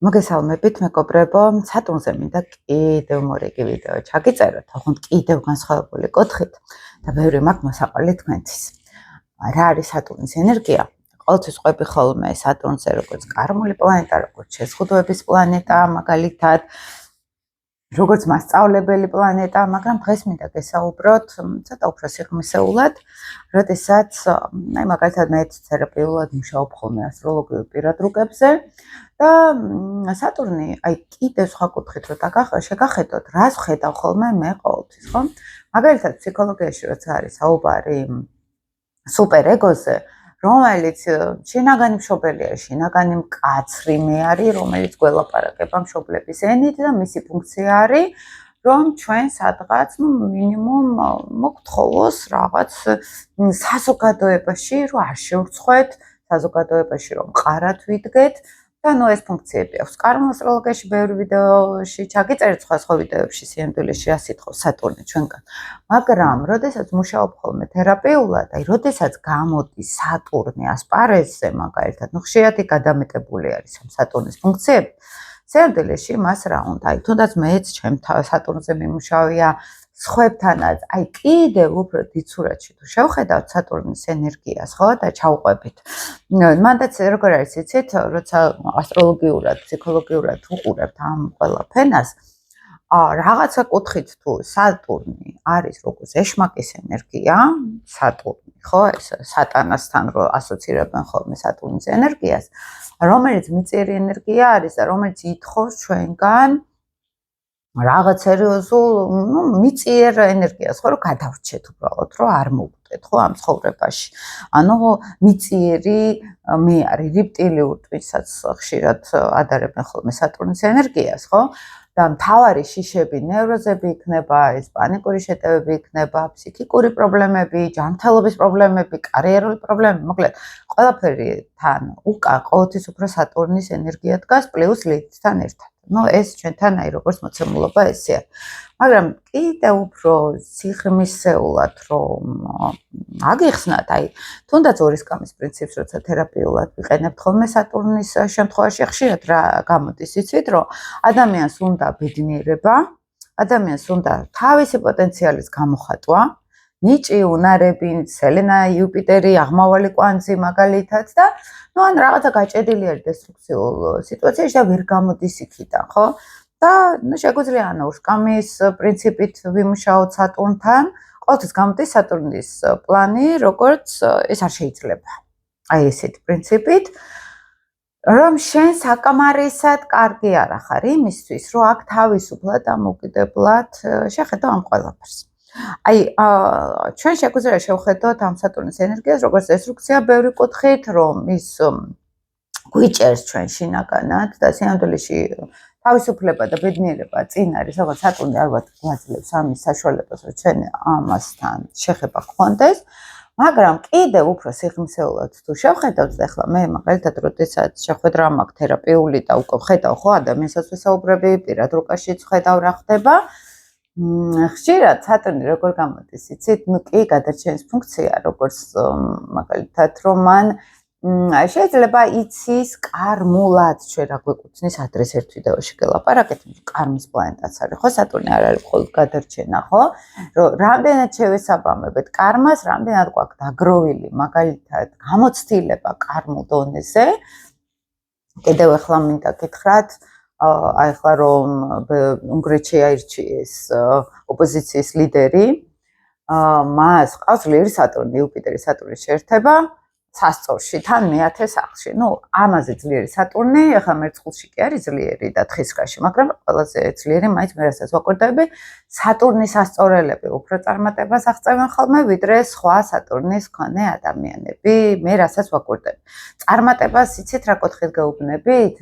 მოგესალმებით მეგობრებო, სატურნზე მინდა კიდევ მორიგი ვიდეო ჩაგიწეროთ, თუმცა კიდევ განსხვავებული კუთხით და ბევრი მაქვს მოსაყოლი თქვენთვის. რა არის სატურნის ენერგია? ყოველთვის ყვები ხოლმე სატურნზე როგორც კარმული პლანეტა, როგორც შეზღუდვების პლანეტა, მაგალითად, როგორც მასწავლებელი პლანეტა, მაგრამ დღეს მინდა გესაუბროთ ცოტა უფრო სიღრმისეულად, როდესაც მაგალითად მე თერაპიულად მუშაობ ხოლმე ასტროლოგიურ პირადრუკებზე და სატურნი კიდევ სხვა კუთხით რო შეგახედოთ, რას ხედავ ხოლმე მე ყოველთვის, ხო? მაგალითად ფსიქოლოგიაში როცა არის საუბარი სუპერ ეგოზე, რომელიც შინაგანი მშობელია, შინაგანი მკაცრი მე არის, რომელიც გველაპარაკება მშობლების ენით და მისი ფუნქცია არის, რომ ჩვენ სადღაც მინიმუმ მოგთხოვოს რაღაც საზოგადოებაში, რომ არ შევრცხვეთ, საზოგადოებაში რომ მყარად ვიდგეთ და ეს ფუნქციები აქვს. კარმულ ასტროლოგიაში ბევრი ვიდეოში ჩაგიწერეთ სხვა ვიდეოებში სიამდვილეში რა სიტყვა სატურნი ჩვენგან. მაგრამ როდესაც მუშაობ ხოლმე თერაპიულად, როდესაც გამოდის სატურნი ასპარეზზე, მაგალითად, ხშირად გადამეტებული არის ამ სატურნის ფუნქციები. სიამდვილეში მას რა უნდა? თუნდაც მეც ჩემთან სატურნზე მიმუშავია, სხვებთანაც, კიდევ უფრო დიდ სურათში თუ შევხედავთ სატურნის ენერგიას, ხო, და ჩავყვებით. მანდაც როგორ არის იცით, როცა ასტროლოგიურად, ფსიქოლოგიურად უყურებთ ამ ყველა ფენას, რაღაცა კუთხით თუ სატურნი არის როგორც ეშმაკის ენერგია, სატურნი, ხო, ეს სატანასთან რო ასოცირებენ ხოლმე სატურნის ენერგიას, რომელიც მიწიერი ენერგია არის და რომელიც ითხოვს ჩვენგან რაღაც სერიოზულ, მიწიერ ენერგიას, ხო, რომ გადავრჩეთ უბრალოდ, რომ არ მოვუწეთ, ხო, ამ ცხოვრებაში. ანუ მიწიერი მე არის რეპტილიურ ტვინსაც ხშირად ადარებენ ხოლმე სატურნის ენერგიას, ხო? და მთავარი შიშები, ნევროზები იქნება, ეს პანიკური შეტევები იქნება, ფსიქიკური პრობლემები, ჯანმრთელობის პრობლემები, კარიერული პრობლემები, მოკლედ, ყველაფერი თან უკან ყოველთვის უფრო სატურნის ენერგია დგას პლუს ლილითთან ერთად. ეს ჩვენთან როგორც მოცემულობა ესე არის. მაგრამ კიდევ უფრო სიღრმისეულად რომ აგიხსნათ, თუნდაც ორის კამის პრინციპს როცა თერაპიულად ვიყენებთ ხოლმე სატურნის შემთხვევაში ხშირად რა გამოდის, იცით, რომ ადამიანს უნდა ბედნიერება, ადამიანს უნდა თავისი პოტენციალის გამოხატვა, ნიჭი, უნარები, სელენა, იუპიტერი, აღმავალი კვანძი მაგალითად და ან რაღაცა გაჭედილი არის დესტრუქციულ სიტუაციაში და ვერ გამოდის იქიდან, ხო? და შეგვიძლია ურსკამის პრინციპით ვიმუშაოთ სატურნთან, ყოველთვის გამოდის სატურნის პლანი, როგორც ეს არ შეიძლება. ესეთი პრინციპით, რომ შენ საკამარისად კარგი არ ახარ იმისთვის, რომ აქ თავისუფლად და მოკიდებლად შეხედო ამ ყველაფერს. ჩვენ შეგვიძლია შევხედოთ ამ სატურნის ენერგიას, როგორც დესტრუქცია ბევრი კუთხით, რომ ის გვიჭერს ჩვენ შინაგანად და სიამდვილეში თავისუფლება და ბედნიერება წინ არის, როგორც სატურნი ალბათ გვაძლევს ამის საშუალებას, რომ ჩვენ ამასთან შეხება გქონდეს, მაგრამ კიდევ უფრო სიღრმისეულად თუ შევხედავთ, ახლა მე მაგალითად როდესაც შეხვედრა მაქვს თერაპიული და უკვე ხედავ ხო ადამიანსაც ვისაუბრები, პირადრუკაშიც ხედავ რა ხდება, ხშირად სატურნი როგორ გამოდის, იცით, კი გადარჩენის ფუნქცია, როგორც მაგალითად რომ მან შეიძლება იცის კარმულად ჩვენ რა გვეკუთვნის ადრეს ერთ ვიდეოში გელაპარაკეთ, კარმის პლანეტაც არის, ხო, სატურნი არ არის მხოლოდ გადარჩენა, ხო? რომ რამდენად შევესაბამებთ კარმას, რამდენად გვაქვს დაგროვილი, მაგალითად, გამოცდილება კარმულ დონეზე. კიდევ ახლა მინდა გითხრათ, ახლა რომ უნგრეთში აირჩიეს ოპოზიციის ლიდერი, მას ყავს ძლიერი სატურნი, იუპიტერი, სატურნის შეერთება. სასწორში თან მე-10 სახლში. ამაზე ძლიერი სატურნი, ახლა მერწყულში კი არის ძლიერი და თხისქაში, მაგრამ ყველაზე ძლიერი მაინც მე რასაც ვაკვირდები, სატურნის სასწორელები უფრო წარმატებას აღწევენ ხოლმე, ვიდრე სხვა სატურნის მქონე ადამიანები, მე რასაც ვაკვირდები. წარმატებას იცით რა კუთხით გეუბნებით?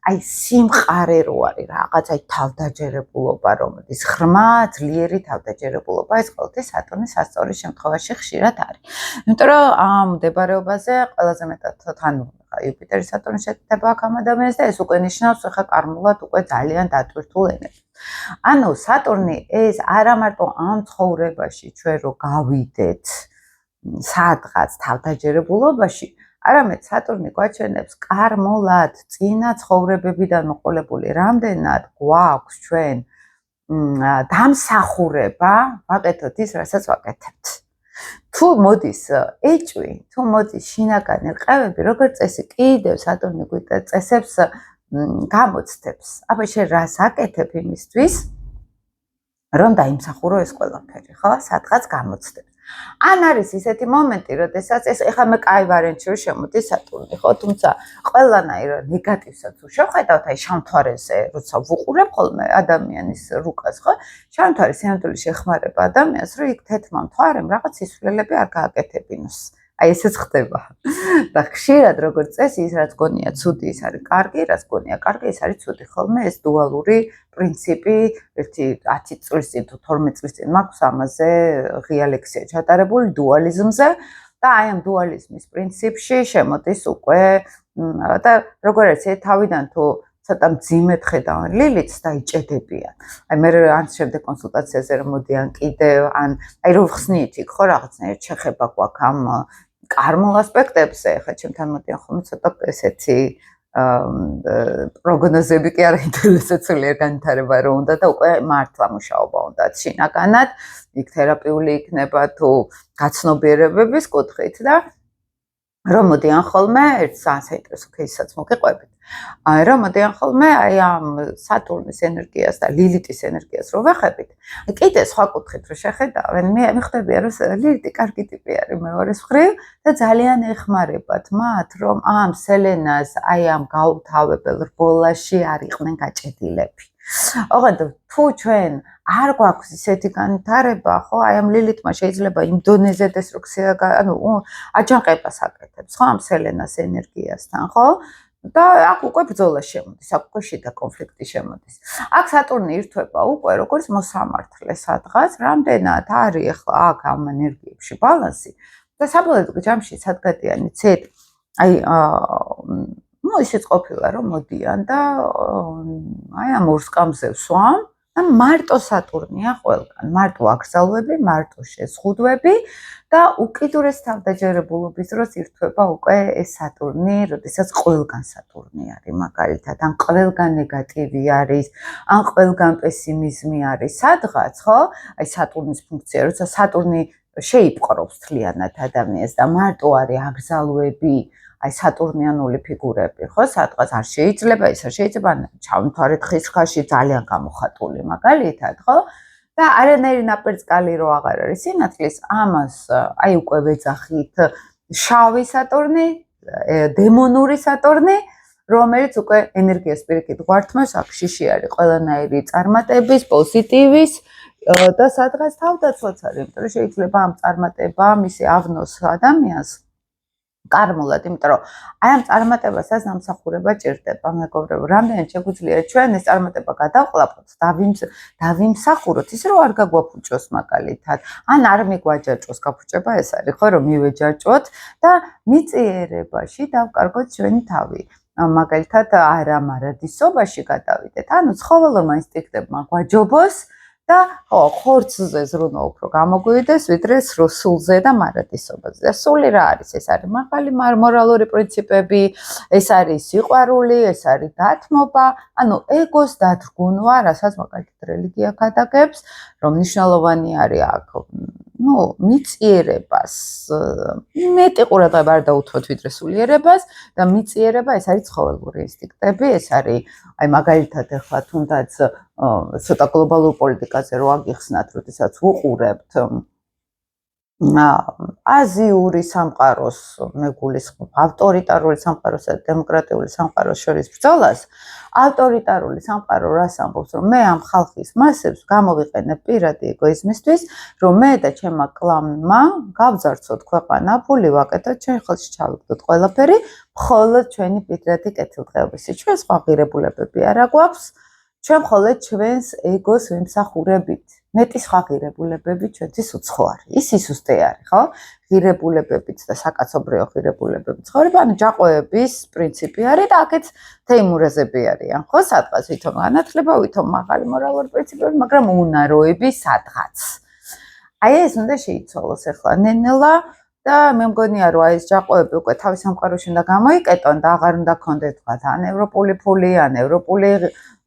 სიმყარე რო არის რაღაც, თავდაჯერებულობა რომელიც ღრმა, ძლიერი თავდაჯერებულობა, ეს ყოველთვის სატურნის სასწორის შემთხვევაში ხშირად არის. იმიტომ რომ ამ მდებარეობაზე ყველაზე მეტად თან იუპიტერი სატურნის შეერთება აქვს ამ ადამიანს და ეს უკვე ნიშნავს ხა კარმულად უკვე ძალიან დატვირთულ ენერგიას. ანუ სატურნი ეს არა მარტო ამ ცხოვრებაში ჩვენ რო გავიდეთ სადღაც თავდაჯერებულობაში, არამედ სატურნი გვაჩვენებს კარმულად წინა ცხოვრებებიდან მოყოლებული რამდენად გვაქვს ჩვენ დამსახურება ვაკეთოთ ის, რასაც ვაკეთებთ. თუ მოდის ეჭვი, თუ მოდის შინაგანი რყევები, როგორც წესი კიდევ სატურნი გვიწესებს გამოცდებს. აბა შენ რას აკეთებ იმისთვის, რომ დაიმსახურო ეს ყველაფერი, ხო? სადღაც გამოცდებს. ან არის ისეთი მომენტი, როდესაც ეს ეხლა მე კაი ვარიანტი რომ შემოდის სატურნი, ხო? თუმცა ყველანაირ ნეგატივსაც ვშევხედავთ, აი შამთვარეზე, როცა ვუყურებ ხოლმე ადამიანის რუკას, ხო? შამთვარი სინამდვილე შეხმარება ადამიანს, რომ იქ თეთრმა მთვარემ რაღაც სისულელები არ გააკეთებინოს. აი ესეც ხდება. და ხშირად როგორც წესი ის რაც გონია ცუდი, ის არის კარგი, რაც გონია კარგი, ის არის ცუდი. ხოლმე ეს დუალური პრინციპი ერთი 10 წლის წინ თუ 12 წლის წინ მაქვს ამაზე ღია ლექსია ჩატარებული დუალიზმზე და აი ამ დუალიზმის პრინციპში შემოდის უკვე და როგორც ეს თავიდან თუ ცოტა მძიმედ ხედავენ ლილითს და იჭედებიან. აი მე ან შემდეგ კონსულტაციაზე რომ მოდიან კიდევ ან აი რომ ხსნით იქ ხო რაღაცნაირ შეხება გვაქვს ამ კარმულ ასპექტებზე, ხა ჩემთან მოდიან ხოლმე ცოტა ესეთი პროგნოზები კი არა ინტერესაცულია განვითარება რომ უნდა და უკვე მართლა მუშაობა უნდა შინაგანად, იქ თერაპიული იქნება თუ გაცნობიერებების კუთხით და რომ მოდიან ხოლმე ერთ საინტერესო кейსაც მოგიყვებით. რომ მოდიან ხოლმე აი ამ სატურნის ენერგიას და ლილიტის ენერგიას რო ვეხებით, კიდე სხვა კუთხით რო შეხედავენ, მე ხვდებია რომ ლილიტი კარგი ტიპი არის მეორეს მხრივ და ძალიან ეხმარებათ მათ, რომ ამ სელენას აი ამ გაუთავებელ რბოლაში არ იყვნენ გაჭედილები. ოღონდ თუ ჩვენ არ გვაქვს ისეთი განვითარება, ხო, აი ამ ლილიტმა შეიძლება იმ დონეზედეს რო ანუ აჯანყებას აკეთებს, ხო, ამ სელენას ენერგიასთან, ხო? და აქ უკვე ბრძოლა შემოდის, აქ უკვე შიდა კონფლიქტი შემოდის. აქ სატურნი ირთვება უკვე როგორც მოსამართლე სადღაც, რამდენად არის ახლა აქ ამ ენერგიებში ბალანსი და საბოლოო ჯამში სადგადიანი ცეთ აი ну ისიც ყოფილა რომ მოდიან და აი ამ ორ სკამზე ვსვამ და მარტო სატურნია ყველგან, მარტო აკრძალვები, მარტო შეზღუდვები და უკიდურეს თავდაჯერებულობის დროს ირთვება უკვე ეს სატურნი, როდესაც ყველგან სატურნი არის მაგალითად, ან ყველგან ნეგატივი არის, ან ყველგან პესიმიზმი არის, სადღაც, ხო? აი სატურნის ფუნქცია, როცა სატურნი შეიპყრობს თლიანად ადამიანს და მარტო არის აკრძალვები, აი სატურნიანული ფიგურები, ხო? სადღაც არ შეიძლება, ის არ შეიძლება, ჩავთვალეთ ხის ხაში ძალიან გამოხატული მაგალითად, ხო? და არანაირი ნაპერწკალი რო აღარ არის სინათლის, ამას აი უკვე ვეძახით შავი სატურნი, დემონური სატურნი, რომელიც უკვე ენერგიას პირიქით გვართმევს, აქ შიში არის ყველანაირი წარმატების, პოზიტივის და სადღაც თავდაცვაც არის, იმიტომ რომ შეიძლება ამ წარმატებამ ისე ავნოს ადამიანს კარმულად, იმიტომ რომ აი ამ წარმატებასაც დამსახურება ჭირდება, მეგობრებო, რამდენად შეგვიძლია ჩვენ ეს წარმატება გადავყლაპოთ, დავიმსახუროთ, ისე რომ არ გაგვაფუჭოს მაგალითად, ან არ მიგვაჯაჭვოს, გაფუჭება ეს არის, ხო, რომ მივეჯაჭვოთ და მიწიერებაში დავკარგოთ ჩვენი თავი. მაგალითად, არა მარადისობაში გადავიდეთ, ანუ ცხოველურმა ინსტინქტებმა გვაჯობოს და ხო, ხორცზე ზრუნვა უფრო გამოგვივიდეს, ვიდრე სულზე და მარადისობაზე. და სული რა არის? ეს არის მაღალი მორალური პრინციპები, ეს არის სიყვარული, ეს არის დათმობა, ანუ ეგოს დათრგუნვა, რასაც მაგალითად რელიგია გადაგებს, რომ მნიშვნელოვანი არის აქ ну, მიწიერებას, მეტი ყურადღება არ დაუთმოთ ვიდრე სულიერებას და მიწიერება ეს არის ცხოველური ინსტინქტები, ეს არის აი მაგალითად ახლა თუნდაც ცოტა გლობალურ პოლიტიკაზე რო აგიხსნათ, როდესაც ვუყურებთ აზიური სამყაროს მეგულისხმობ, ავტორიტარული სამყაროსა და დემოკრატიული სამყაროს შორის ბრძოლას, ავტორიტარული სამყარო რას ამბობს, რომ მე ამ ხალხის მასებს გამოვიყენებ პირადი ეგოიზმისთვის, რომ მე და ჩემმა კლანმა გავძარცოთ ქვეყანა, ფული ვაკეთოთ, ჩვენ ხელში ჩავიგდოთ ყველაფერი, მხოლოდ ჩვენი პირადი კეთილდღეობისი. ჩვენ სხვა ღირებულებები არა გვაქვს, ჩვენ მხოლოდ ჩვენს ეგოს ვიმსახურებით. მეტი სხვა ღირებულებები ჩვენთვის უცხო არის. ის სისუსტე არის, ხო? ღირებულებებით და საკაცობრიო ღირებულებებით ცხოვრება, ანუ ჯაყოების პრინციპი არის და აქეთ თეიმურაზები არიან, ხო? სადღაც ვითომ განათლება, ვითომ მაღალი მორალური პრინციპები, მაგრამ უნაროები სადღაც. აი ეს უნდა შეიცვალოს ახლა ნენელა და მე მგონია რომ აი ეს ჯაყოები უკვე თავის სამყაროში უნდა გამოიკეტონ და აღარ უნდა ქონდეთ თქვათ ან ევროპული ფული ან ევროპული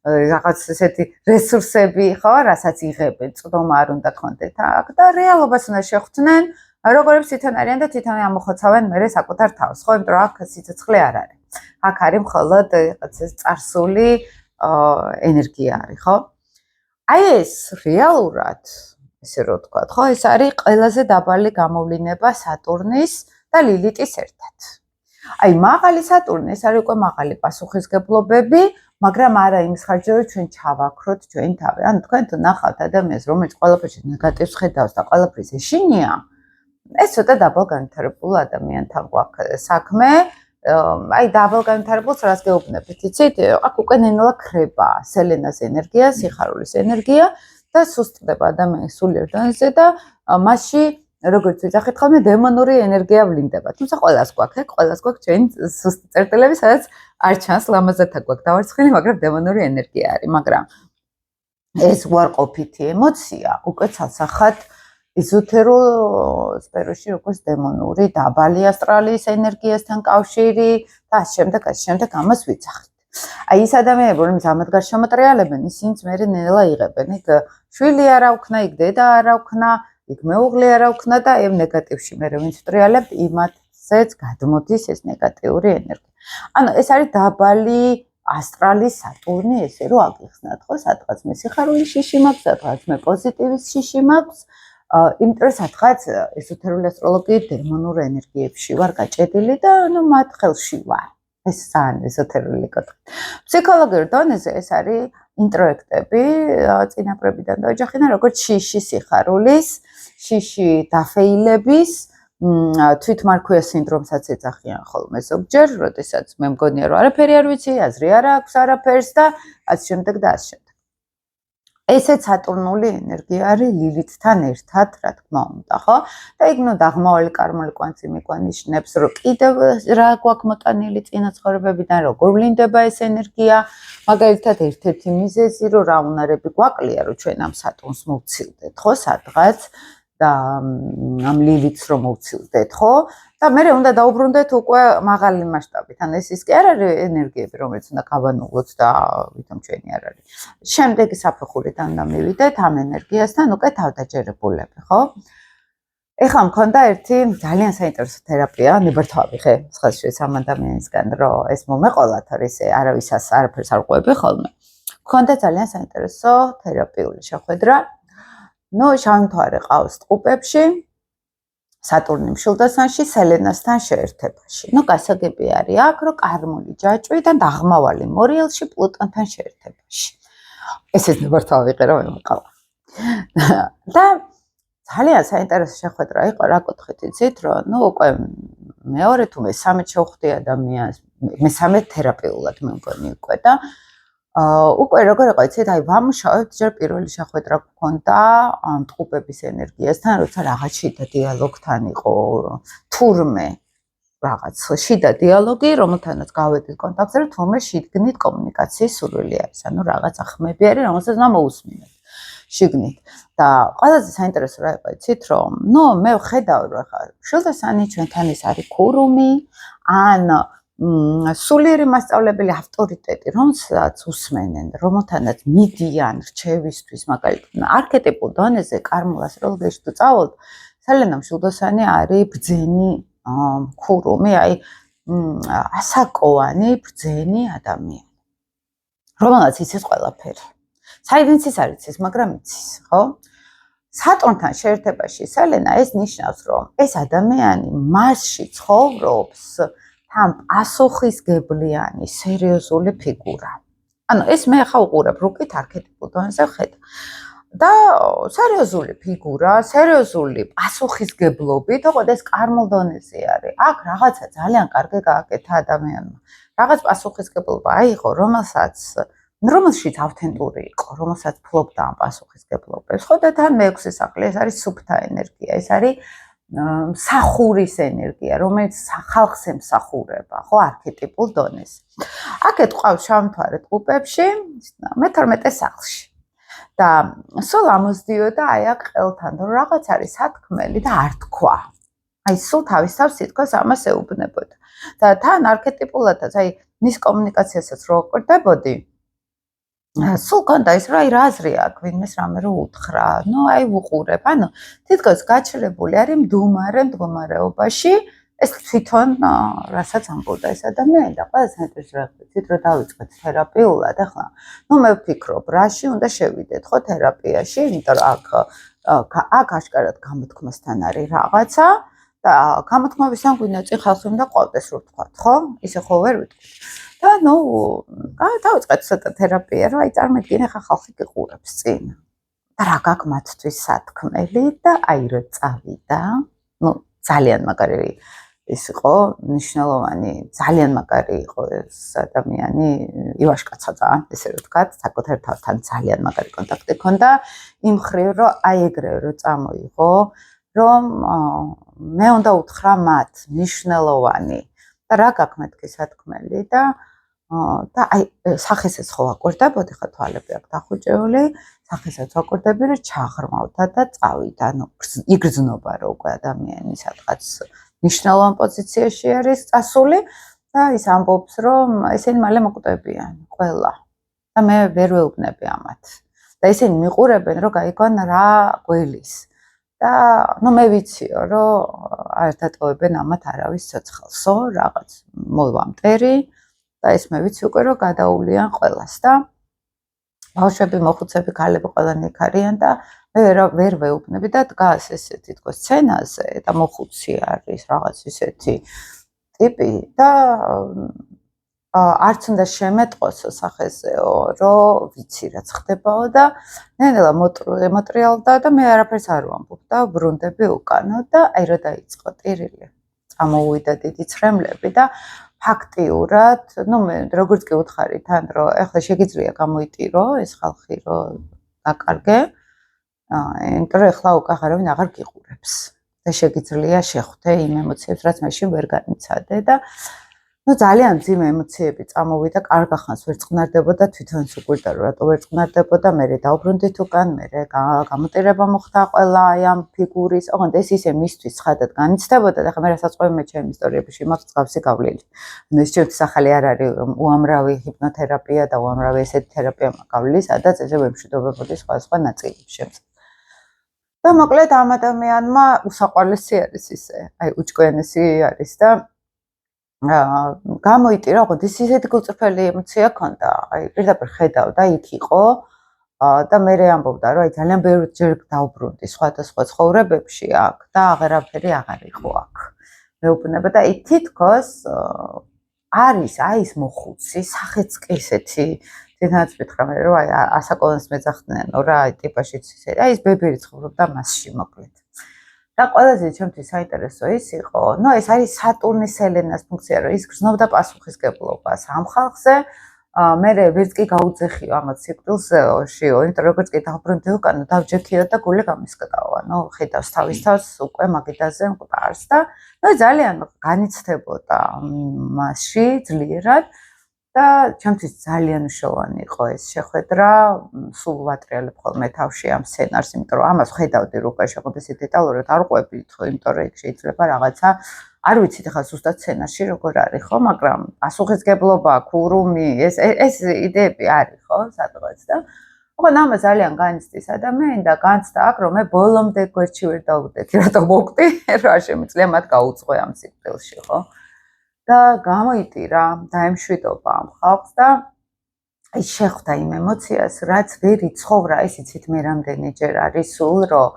რაღაც ესეთი რესურსები ხო რასაც იღებენ წვდომა არ უნდა ქონდეთ აქ და რეალობას უნდა შეხვდნენ როგორიც თვითონ არიან და თვითონ ამოხოცავენ მე საკუთარ თავს ხო იმიტომ რომ აქ სიცოცხლე არ არის აქ არის მხოლოდ რაღაც ეს წარსული ენერგია არის ხო აი ეს რეალურად ესე რომ ვთქვათ, ხო, ეს არის ყველაზე დაბალი გამოვლინება სატურნის და ლილიტის ერთად. აი, მაღალი სატურნი, ეს არის უკვე მაღალი პასუხისგებლობები, მაგრამ არა იმის ხარჯზე, რომ ჩვენ ჩავაქროთ ჩვენი თავი. ანუ თქვენ თუ ნახავთ ადამიანს, რომელიც ყველაფერში ნეგატივს ხედავს და ყველაფრის ეშინია, ეს ცოტა დაბალგანვითარებულ ადამიანთან გვაქვს საქმე. აი, დაბალგანვითარებულს რას გეუბნებით, იცით? აქ უკვე ნენელა ქრება სელენას ენერგია, სიხარულის ენერგია. და სუსტდება ადამიანის სულიერ დონეზე და მასში როგორც ვიძახით ხოლმე დემონური ენერგია ვლინდება. თუმცა ყველას გვაქვს, ყველას გვაქვს ჩვენი სუსტი წერტილები, სადაც არ ჩანს ლამაზად გვაქვს დავარცხილი, მაგრამ დემონური ენერგია არის, მაგრამ ეს უარყოფითი ემოცია უკვე ცალსახად ეზოთერულ სფეროში როგორც დემონური დაბალი ასტრალის ენერგიასთან კავშირი და ასე შემდეგ ამას ვიძახით. აი ის ადამიანები, რომლებიც ამათ გარშემო ტრიალებენ, ისინიც მე ნელა იღებენ. იქ შვილი არ აუქნა, იქ დედა არ აუქნა, იქ მეუღლე არ აუქნა და ამ ნეგატივში მე ვინც ტრიალებთ, იმათზეც გადმოდის ეს ნეგატიური ენერგია. ანუ ეს არის დაბალი ასტრალის სატურნი, ესე რომ აგიხსნათ, ხო, სადღაც მე სიხარულის შიში მაქვს, სადღაც მე პოზიტივის შიში მაქვს. იმიტომ რომ სადღაც ესოთერული ასტროლოგიით დემონურ ენერგიებში ვარ გაჭედილი და ანუ მათ ხელში ვარ. ეს ძალიან ეზოთერული კუთხე. ფსიქოლოგიურ დონეზე ეს არის ინტროექტები წინაპრებიდან და ოჯახიდან, როგორც შიში სიხარულის, შიში დაფეილების, თვითმარქვია სინდრომსაც ეძახიან ხოლმე ზოგჯერ, როდესაც მე მგონია რომ არაფერი არ ვიცი, აზრი არ აქვს არაფერს და ასე შემდეგ და ასე შემდეგ. ესეც სატურნული ენერგია არის ლილითთან ერთად, რა თქმა უნდა, ხო? და იქ ნუ დაღმავალი კარმული კვანცი მიყვანიშნებს, რომ კიდევ რა გვაქვს მოტანილი წინა ცხოვრებებიდან, როგორ ვლინდება ეს ენერგია, მაგალითად ერთ-ერთი მიზეზი, რომ რა უნარები გვაკლია, რომ ჩვენ ამ სატურნს მოვცილდეთ, ხო, სადღაც და ამ ლილითს რომ მოვცილდეთ, ხო? და მე უნდა დაუბრუნდეთ უკვე მაღალი მასშტაბით. ან ეს კი არ არის ენერგიები, რომელიც უნდა გავანულოთ და ვითომ ჩვენი არ არის. შემდეგი საფეხურიდან უნდა მივიდეთ ამ ენერგიასთან უკვე თავდაჯერებულები, ხო? ეხლა მქონდა ერთი ძალიან საინტერესო თერაპია, ნებართვა ვიღე სხვადასხვა ამ ადამიანისგან, რომ ეს მომეყოლათ, ისე არავისას არაფერს არ ყვები ხოლმე. მქონდა ძალიან საინტერესო თერაპიული შეხვედრა. ნუ შავი მთვარე ყავს ტყუპებში. სატურნი მშვილდოსანში, სელენასთან შეერთებაში. ნუ გასაგები არის აქ, რომ კარმული ჯაჭვი და დაღმავალი მორიელში პლუტონთან შეერთებაში. ესეც ნებართვა ვიყე რომ მიყავა. და ძალიან საინტერესო შეხვედრა იყო, რა კუთხით იცით, რომ ნუ უკვე მეორე თუ მესამე შევხვდი ადამიანს, მესამე თერაპიულად მე მგონი უკვე და უკვე როგორ იყო იცით, აი ვამუშავებთ ჯერ პირველი შეხვედრა გქონდა ტყუპების ენერგიასთან, როცა რაღაც შიდა დიალოგთან იყო თურმე რაღაც შიდა დიალოგი, რომელთანაც გავედით კონტაქტზე, რომ თურმე შიგნით კომუნიკაციის სურვილი არის, ანუ რაღაც ახმები არის, რომელსაც უნდა მოусმინოთ შიგნით. და ყველაზე საინტერესო რა იყო იცით, რომ ნუ მე ვხედავ რომ ხა მშვილდოსანი ჩვენთან ის არის ქურუმი, ან სულიერი მასწავლებელი ავტორიტეტი, რომელსაც უსმენენ, რომელთანაც მიდიან რჩევისთვის, მაგალითად, არქეტიპულ დონეზე კარმულ ასტროლოგიაში თუ წავალთ, სელენა მშვილდოსანი არის ბრძენი ქურუმი, აი ასაკოვანი ბრძენი ადამიანი, რომელსაც იცის ყველაფერი. საიდან ის არ იცის, მაგრამ იცის, ხო? სატურნთან შეერთებაში სელენა ეს ნიშნავს, რომ ეს ადამიანი მასში ცხოვრობს თან პასუხისგებლიანი, სერიოზული ფიგურა. ანუ ეს მე ახლა უყურებ რუკით არქეტიპულ დონეზე ვხედავ. და სერიოზული ფიგურა, სერიოზული პასუხისგებლობით, ოღონდ ეს კარმულ დონეზე არის. აქ რაღაცა ძალიან კარგი გააკეთა ადამიანმა. რაღაც პასუხისგებლობა აიღო, რომელშიც ავთენტური იყო, რომელსაც ფლობდა ამ პასუხისგებლობებს. ხო და თან მეექვსე სახლი, ეს არის სუფთა ენერგია, ეს არის მსახურის ენერგია, რომელიც ხალხს ემსახურება, ხო, არქეტიპულ დონეზე. აქეთ ყავს შავმთვარე ტყუპებში, მე-12 სახლში. და სულ ამოსდიოდა აი აქ ყელთან, რომ რაღაც არის სათქმელი და არ თქვა. აი სულ თავის თავს თითქოს ამას ეუბნებოდა. და თან არქეტიპულადაც აი მის კომუნიკაციასაც რო ვკვირდებოდი, სულ კონდა ის რა, აი რა აზრი აქვს, ვინმეს რამე რო უთხრა, ნუ აი ვუყურებ, ანუ თითქოს გაჩერებული არის მდგომარეობაში, ეს თვითონ რასაც ამბობდა ეს ადამიანი და ყველაზე მეტის რა ვთქვით, რომ დავიწყეთ თერაპიულად, ახლა ნუ მე ვფიქრობ, რაში უნდა შევიდეთ ხო თერაპიაში, იმიტომ რომ აქ აშკარად გამოთქმასთან არის რაღაცა და გამოთქმების ამ გვინდა წინ ხალხი უნდა ყვავდეს რო ვთქვათ, ხო? ისე ხო ვერ ვიტყვით. და ნუ დავიწყეთ ცოტა თერაპია, რომ აი წარმოიდგინე ხა ხალხი გიყურებს წინ. და რა გაქვს მათთვის სათქმელი და აი რო წავიდა, ნუ ძალიან მაგარი ის იყო ნიშნულოვანი, ძალიან მაგარი იყო ეს ადამიანი, ივაშკაცა ძალიან, ესე რომ ვთქვათ, საკუთარ თავთან ძალიან მაგარი კონტაქტი ჰქონდა, იმ მხრივ, რომ აი ეგრევე რო წამოიღო, რომ მე უნდა უთხრა მათ ნიშნულოვანი და რა გაქვს მეთქი სათქმელი და აი სახესაც ხო ვაკვირდებოდი, ხა თვალები აქვს დახუჭეული, სახესაც ვაკვირდები, რომ ჩაღრმავდა და წავიდა, ნუ იგრძნობა რომ უკვე ადამიანი სადღაც ნიშნულოვან პოზიციაში არის წასული და ის ამბობს, რომ ესენი მალე მოკვდებიან ყველა და მე ვერ ვეუბნები ამათ. და ისინი მიყურებენ, რომ გაიგონ რა გველის. და ნუ მე ვიციო, რომ არ დატოვებენ ამათ არავის ცოცხალსო, რაღაც მოვა მტერი და ეს მე ვიცი უკვე, რომ გადაულიან ყველას და ბავშვები, მოხუცები, ქალები ყველანი იქ არიან და მე ვერ ვეუბნები და დგას ესე თითქოს სცენაზე და მოხუცი არის რაღაც ისეთი ტიპი და არც უნდა შემეტყოსო სახეზეო, რომ ვიცი რაც ხდებაო და ნელა მოტრიალდა და მე არაფერს არ ვამბობ და ბრუნდები უკანო და აი რა დაიწყო ტირილი. წამოვიდა დიდი ცრემლები და ფაქტიურად, ნუ მე როგორც კი უთხარი თან, რომ ეხლა შეგიძლია გამოიტირო ეს ხალხი, რომ დაკარგე, იმიტომ რომ ეხლა უკვე აღარავინ აღარ გიყურებს და შეგიძლია შეხვდე იმ ემოციებს, რაც მაშინ ვერ განიცადე და ნუ ძალიან მძიმე ემოციები წამოვიდა, კარგა ხანს ვერ წყნარდებოდა, თვითონაც უკვირდა რომ რატო ვერ წყნარდებოდა, მე დავბრუნდით უკან, მე გამოტირება მოხდა ყველა აი ამ ფიგურის, ოღონდ ეს ისე მისთვის ცხადად განიცდებოდა და ხა მე რასაც ყვები მე ჩემი ისტორიებში მაქვს გავსი გავლილი. ანუ ეს ჩემთვის ახალი არ არის უამრავი ჰიპნოთერაპია და უამრავი ესეთი თერაპია მაგავლილი, სადაც ესე ვემშვიდობებოდი სხვა ნაწილებს შემს. და მოკლედ ამ ადამიანმა უსაყვარლესი არის ისე, აი უჭკვიანესი არის და გამოიტირა, ოღონდ ის ისეთი გულწრფელი ემოცია ჰქონდა, აი პირდაპირ ხედავდა, იქ იყო და მე ამბობდა, რომ აი ძალიან ბევრი ჯერ დავბრუნდი სხვადასხვა ცხოვრებებში აქ და აღარაფერი აღარ იყო აქ. მეუბნება და აი თითქოს არის აი ეს მოხუცი, სახეც კი ესეთი, თვითონაც მითხრა მე რომ აი ასაკონს მეძახდნენ რა აი ტიპაშიც ისე, აი ეს ბებერი ცხოვრობდა მასში მოკლედ. და ყველაზე ჩემთვის საინტერესო ის იყო, ნუ ეს არის სატურნის ელენას ფუნქცია, რომ ის გრძნობდა პასუხისგებლობას ამ ხალხზე, მე ვერც კი გაუძეხიო ამათ სიკვდილზეო, იმიტომ როგორც კი დავბრუნდი უკან, დავჯექიო და გული გამისკდავა, ნუ ხედავს თავის თავს უკვე მაგიდაზე მყარს და ნუ ძალიან განიცდებოდა მასში ძლიერად და ჩემთვის ძალიან მნიშვნელოვანი იყო ეს შეხვედრა, სულ ვატრიალებ ხოლმე თავში ამ სცენარს, იმიტომ რომ ამას ხედავდი რო შეხვედრა ისე დეტალურად არ ყვებით, ხო, იმიტომ რომ იქ შეიძლება რაღაცა არ ვიცით ახლა ზუსტად სცენარში როგორ არის, ხო, მაგრამ პასუხისგებლობა, ქურუმი, ეს იდეები არის, ხო, სადღაც და ოღონდ ამას ძალიან განიცდის ადამიანი და განცდა აქ რომ მე ბოლომდე გვერდში ვერ დავუვდეთი, რატო მოვკვდი, რა შემიძლია მათ გაუძღვე ამ სიკვდილში, ხო? და გამოიტირა დაემშვიდობა ამ ხალხს და აი შეხვდა იმ ემოციას, რაც ვერ იცხოვრა, ეს იცით მე რამდენიჯერ არის სულ, რომ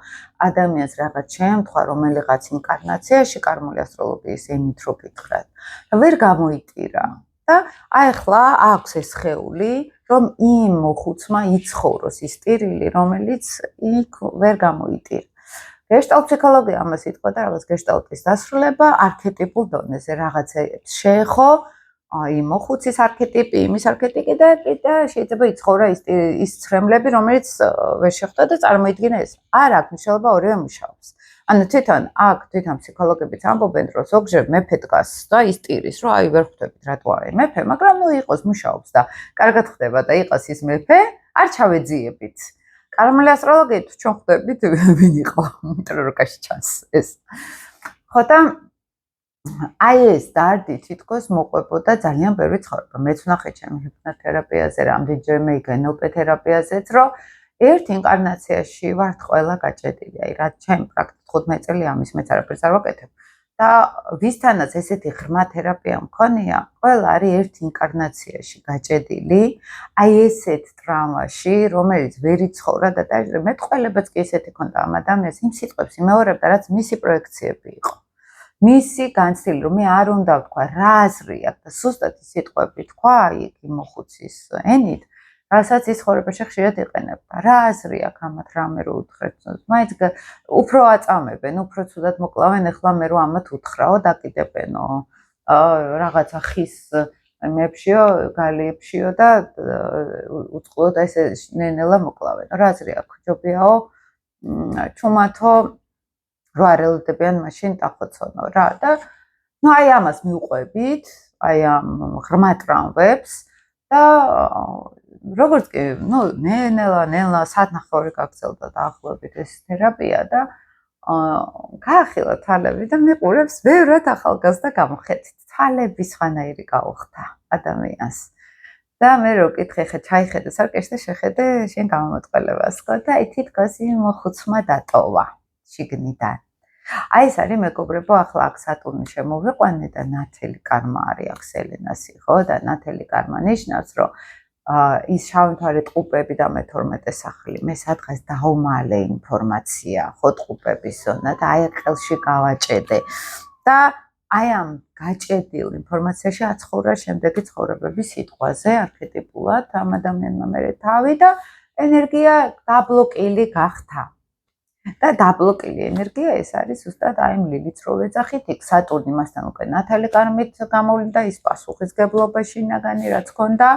ადამიანს რაღაც შემთხვევა, რომელიღაც ინკარნაციაში კარმული ასტროლოგიის ემით რო გითხრათ, ვერ გამოიტირა და აი ახლა აქვს ეს სხეული, რომ იმ მოხუცმა იცხოვროს ის ტირილი, რომელიც იქ ვერ გამოიტირა. გეშტალტ ფსიქოლოგია ამას იტყოდა, რაღაც გეშტალტის დასრულება არქეტიპულ დონეზე, რაღაცებს შეეხო, იმ მოხუცის არქეტიპი, იმის არქეტიპი და შეიძლება იცხოვრა ის ცრემლები, რომელიც ვერ შეხვდა და წარმოიდგინა ეს. არ აქვს მნიშვნელობა ორივე მუშაობს. ანუ თვითონ ფსიქოლოგებიც ამბობენ, რომ ზოგჯერ მეფე დგას და ის ტირის, რომ აი ვერ ხვდებით რატო არის მეფე, მაგრამ ნუ იყოს მუშაობს და კარგად ხდება და იყოს ის მეფე, არ ჩავეძიებით. კარმული ასტროლოგიით ჩვენ ხვდებით ვინ იყო, იმიტომ რომ რუკაში ჩანს ეს. ხო და აი ეს დარდი თითქოს მოყვებოდა ძალიან ბევრი ცხოვრება. მეც ვნახე ჩემი ჰიპნოთერაპიაზე, რამდენჯერმე NLP თერაპიაზეც, რომ ერთ ინკარნაციაში ვართ ყველა გაჭედილი. აი რა ჩემ პრაქტიკულად 15 წელი ამის მეც არაფერს არ ვაკეთებ. და ვისთანაც ესეთი ღრმა თერაპია მქონია, ყველა არის ერთ ინკარნაციაში გაჭედილი, აი ესეთ ტრამაში, რომელიც ვერ იცხოვრა და მეტყველებაც კი ესეთი ქონდა ამ ადამიანს, იმ სიტყვებს იმეორებდა, რაც მისი პროექციები იყო. მისი განცდილი, რომ მე არ უნდა ვთქვა, რა აზრი აქვს და სუსტად სიტყვები თქვა, იქ მოხუცის ენით, რასაც ის ცხოვრებაში ხშირად იყენებდა. რა აზრი აქვს ამათ რამე რო უთხრეთ, მაინც უფრო აწამებენ, უფრო ცუდად მოკლავენ, ეხლა მე რო ამათ უთხრაო, დაკიდებენო. რაღაცა ხის მებშიო, გალიებშიო და უწყლოდ ესე ნენელა მოკლავენ. რა აზრი აქვს, ჯობიაო, ჩუმათო რო არ ელოდებიან მაშინ ტახოცონო რა და ნუ აი ამას მიუყვებით, აი ამ ღრმა ტრამვებს და როგორც კი, ნუ ნელა საათნახევარი გაგრძელდა დაახლოებით ეს თერაპია და გაახილა თვალები და მიყურებს ბევრად ახალგაზრდა გამოხედით. თვალები სხვანაირი გაუხდა ადამიანს. და მე რო კითხე, ხე ჩაიხედე სარკეში და შეხედე შენ გამომოტყელებას ხო და აი თითქოს იმ ხუცმა დატოვა შიგნიდან. აი ეს არის მეგობრებო, ახლა აქ სატურნი შემოვიყვანე და ნათელი კარმა არის აქ სელენასი, ხო და ნათელი კარმა ნიშნავს, რომ ის შავი მთვარე ტყუპები და მე-12 სახლი, მე სადღაც დაუმალე ინფორმაცია, ხო ტყუპების ზონა და აი ყელში გავაჭედე და აი ამ გაჭედილ ინფორმაციაში აცხოვრა შემდეგი ცხოვრებების სიტყვაზე არქეტიპულად ამ ადამიანმა მერე თავი და ენერგია დაბლოკილი გახდა. და დაბლოკილი ენერგია ეს არის ზუსტად აი ამ ლილიც რო ვეძახით, იქ სატურნი მასთან უკვე ნათელი კარმით გამოვლინდა, ის პასუხისგებლობაში ნაგანი რაც ჰქონდა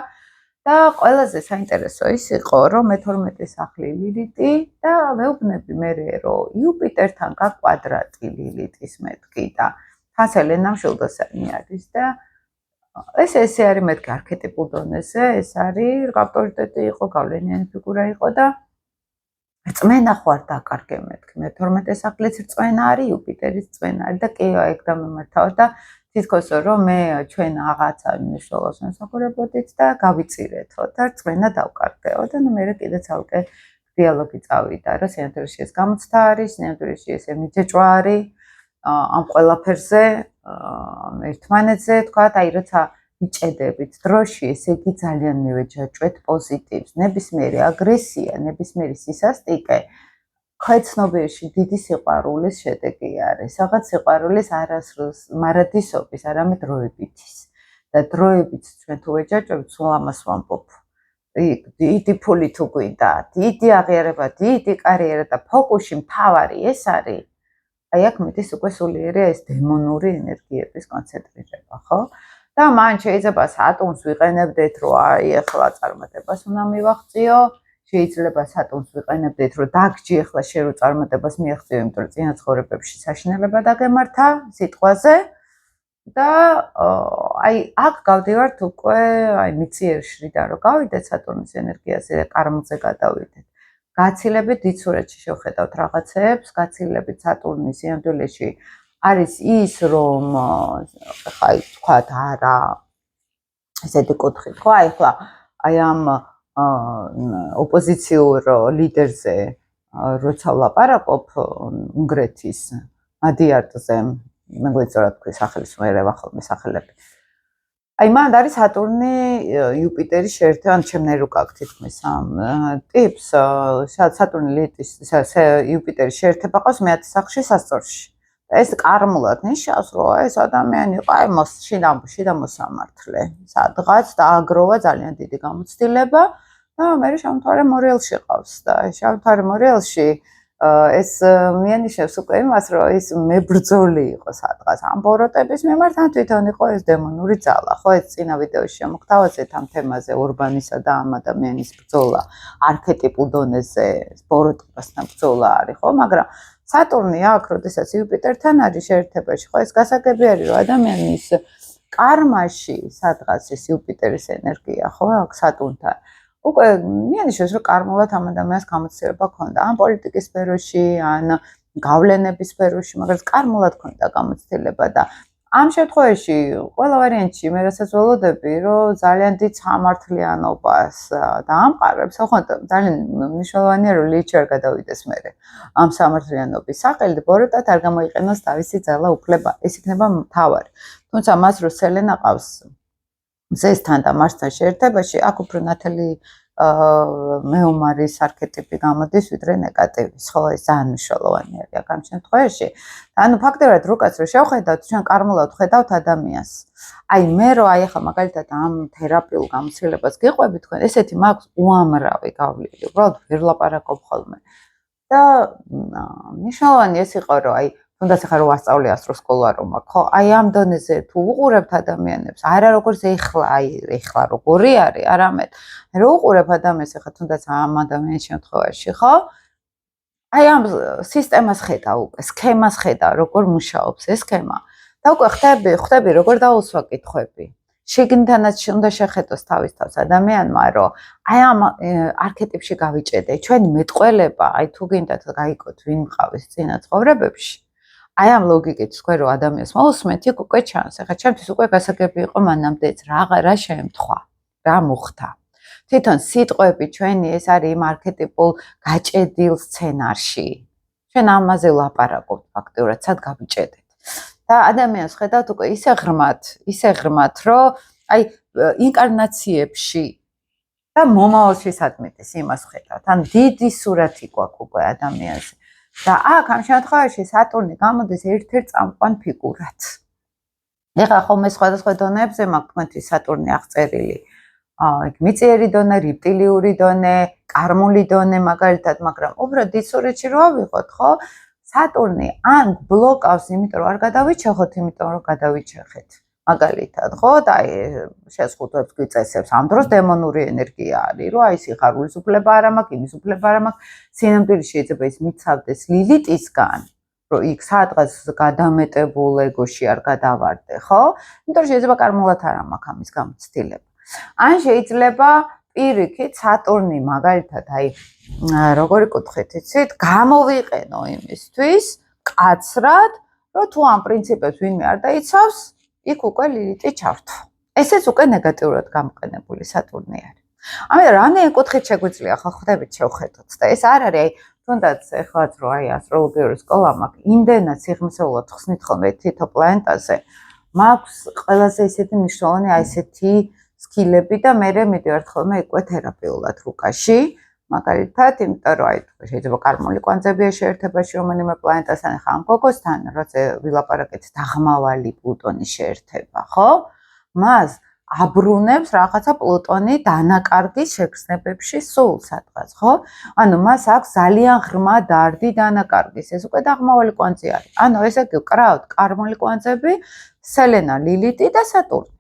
და ყველაზე საინტერესო ის იყო, რომ მე-12 სახლი ლილიტი და ვეუბნები მერე, რომ იუპიტერთან გაკვადრატი ლილიტის მეთქი და თან სელენა მშვილდოსანი არის და ესე არის მეთქი არქეტიპულ დონეზე, ეს არის ავტორიტეტი იყო, გავლენიანი ფიგურა იყო და რწმენა ხო არ დაკარგე მეთქი, მე-12 სახლიც რწმენა არის, იუპიტერის რწმენა არის და კი ეგ დამემართავდა და თითქოს რომ მე ჩვენ რაღაცა მნიშვნელოვანს ვსახურებოდით და გავიწირეთო და რწმენა დავკარგეო და მე კიდე ცალკე დიალოგი წავიდა, რომ სინამდვილეში ეს გამოცდა არის, სინამდვილეში ეს მიძეჭვა არის ამ ყველაფერზე, ერთმანეთზე თქვა, აი როცა ვიჭედებით დროში, ესე იგი ძალიან მივეჯაჭვეთ პოზიტივს, ნებისმიერი აგრესია, ნებისმიერი სისასტიკე ქცნობიერში დიდი სიყვარულის შედეგი არის. რაღაც სიყვარულის არასრულ მარადისობის, არამედ დროებითის. და დროებით ჩვენ თუ ვეჯაჭვებით, სულ ამას ვამბობ. დიდი ფული თუ გვინდა, დიდი აღიარება, დიდი კარიერა და ფოკუსში მთავარი ეს არის. აი აქ მეტის უკვე სულიერია ეს დემონური ენერგიების კონცენტრირება, ხო? და მან შეიძლება სატურნს ვიყენებდეთ, რომ აი ახლა წარმატებას უნდა მივაღწიო, შეიძლება სატურნს ვიყენებდეთ, რომ დაგჯი ახლა შენ რო წარმატებას მიაღწიო, იმიტომ რომ წინა ცხოვრებებში საშინელება დაგემართა სიტყვაზე და აი აქ გავდივართ უკვე აი მიწიერ შრიდან რომ გავიდეთ სატურნის ენერგიაზე და კარმზე გადავიდეთ. გაცილებით დიდ სურათში შევხედავთ რაღაცეებს, გაცილებით სატურნის სინამდვილეში არის ის, რომ ხა თქვათ არა ესეთი კუთხით, ხო, აი ხლა აი ამ ოპოზიციურ ლიდერზე როცა ვლაპარაკობ უნგრეთის მადიარტზე, მე გვიწევ რა თქვი სახელის მე ახალმე სახელები. აი მან არის სატურნი იუპიტერის შეერთება, ან ჩემნაირ უკაკ თითქმის ამ ტიპს, სატურნი ლილიტის იუპიტერის შეერთება ყავს მე-10 სახლში სასწორში. ეს კარმულად ნიშნავს, რომ ეს ადამიანი იყო აი შიდა მოსამართლე, სადღაც დააგროვა ძალიან დიდი გამოცდილება და მე შავ-მთვარე მორიელში ყავს და შავ-მთვარე მორიელში ეს მიანიშნებს უკვე იმას, რომ ის მებრძოლი იყო სადღაც ამ ბოროტების მიმართ, ან თვითონ იყო ეს დემონური ძალა, ხო, ეს წინა ვიდეოში შემოგთავაზეთ ამ თემაზე ურბანისა და ამ ადამიანის ბრძოლა არქეტიპულ დონეზე, ბოროტებასთან ბრძოლა არის, ხო, მაგრამ სატურნი აქ, როდესაც იუპიტერთან არის შეერთებაში, ხო, ეს გასაგები არის, რომ ადამიანის კარმაში, სადღაც ეს იუპიტერის ენერგია, ხო, აქ სატურნთან უკვე მიანიშნებს, რომ კარმულად ამ ადამიანს გამოცდილება ჰქონდა, ან პოლიტიკის სფეროში, ან გავლენების სფეროში, მაგრამ კარმულად ქონდა გამოცდილება და ამ შემთხვევაში ყველა ვარიანტში მე რასაც ველოდები, რომ ძალიან დიდ სამართლიანობას დაამყარებს, ხო ძალიან მნიშვნელოვანია რომ ლიჩი არ გადავიდეს მე ამ სამართლიანობის სახელით, ბოროტად არ გამოიყენოს თავისი ძალა უფლება. ეს იქნება მთავარი. თუმცა მას რო სელენა ყავს მზესთან და მარსთან შეერთებაში, აქ უფრო ნათელი მეომარის არქეტიპი გამოდის ვიდრე ნეგატივის, ხო ეს ძალიან მნიშვნელოვანი არის ამ შემთხვევაში. ანუ ფაქტობრივად რუკაც რო შევხედავთ, ჩვენ კარმულად ხედავთ ადამიანს. აი მე რო აი ახლა მაგალითად ამ თერაპიულ გამოცდილებას გიყვები თქვენ, ესეთი მაქვს უამრავი გავლილი, უბრალოდ ვერ ლაპარაკობ ხოლმე. და მნიშვნელოვანი ეს იყო რომ აი თუნდაც ახლა რო ვასწავლე ასტროსკოლა რომ აქ ხო აი ამ დონეზე თუ უყურებთ ადამიანებს არა როგორც ეხლა როგორი არის არამედ რო უყურებ ადამიანს ახლა თუნდაც ამ ადამიანის შემთხვევაში ხო აი ამ სისტემას ხედავ უკვე სქემას ხედავ როგორ მუშაობს ეს სქემა და უკვე ხვდები როგორ დაუსვა კითხვები შიგნითანაც უნდა შეხედოს თავის თავს ადამიანმა რომ აი ამ არქეტიპში გავიჭედე ჩვენი მეტყველება აი თუ გინდათ გაიგოთ ვინ მყავს წინა ცხოვრებებში აი ამ ლოგიკით თქვენ რომ ადამიანს მოусმენთ იქ უკვე ჩანს ახლა ჩემთვის უკვე გასაგები იყო მანამდეც რა შემთხვევა რა მოხდა თვითონ სიტყვები ჩვენი ეს არის იმ არქეტიპულ გაჭედილ სცენარში ჩვენ ამაზე ვლაპარაკობთ ფაქტობრივად სად გავიჭედეთ და ადამიანს ხედავთ უკვე ისე ღრმად რომ აი ინკარნაციებში და მომავალში სადმეტეს იმას ხედავთ ან დიდი სურათი გვაქვს უკვე ადამიანზე და აქ ამ შემთხვევაში სატურნი გამოდის ერთ-ერთ წამყვან ფიგურად. ეხლა ხოლმე სხვადასხვა დონეებზე მაქვს თქვენთვის სატურნი აღწერილი. მიწიერი დონე, რეპტილიური დონე, კარმული დონე მაგალითად, მაგრამ უბრალოდ დიდ სურათში რო ავიღოთ, ხო? სატურნი ან ბლოკავს, იმიტომ რომ არ გადავიჩეხოთ, იმიტომ რომ გადავიჩეხეთ. მაგალითად, ხო? და აი შეზღუდვებს გვიწესებს. ამ დროს დემონური ენერგია არის, რომ აი სიხარულის უფლება არ მაქვს, იმის უფლება არ მაქვს. სინამდვილეში შეიძლება ის მიცავდეს ლილიტისგან, რომ იქ სადღაც გადამეტებულ ეგოში არ გადავარდე, ხო? იმიტომ რომ შეიძლება კარმულად არ მაქვს ამის გამოცდილება. ან შეიძლება პირიქით სატურნი მაგალითად აი როგორი კუთხით იცით, გამოვიყენო იმისთვის, კაცრად, რომ თუ ამ პრინციპებს ვინმე არ დაიცავს, იქ უკვე ლილიტი ჩართო. ესეც უკვე ნეგატიურად გამოყენებული სატურნი არის. ამიტომ რამდენი კუთხით შეგვიძლია ხო ხვდებით შევხედოთ და ეს არ არის აი თუნდაც ეხლაც რო აი ასტროლოგიური სკოლა მაქვს, იმდენად სიღრმისეულად ხსნით ხოლმე თითო პლანეტაზე, მაქვს ყველაზე ისეთი მნიშვნელოვანი აი ესეთი სკილები და მე მივიდივართ ხოლმე უკვე თერაპიულად რუკაში. მაგალითად, იმიტომ რომ აი შეიძლება კარმული კვანძებია შეერთებაში რომელიმე პლანეტასთან, ახლა ამ გოგოსთან, როცა ვილაპარაკეთ დაღმავალი პლუტონის შეერთება, ხო? მას აბრუნებს რაღაცა პლუტონი დანაკარგის შეგრძნებებში სულ სადღაც, ხო? ანუ მას აქვს ძალიან ღრმა დარდი დანაკარგის, ეს უკვე დაღმავალი კვანძი არის. ანუ ესე გკრავთ კარმული კვანძები, სელენა, ლილიტი და სატურნი.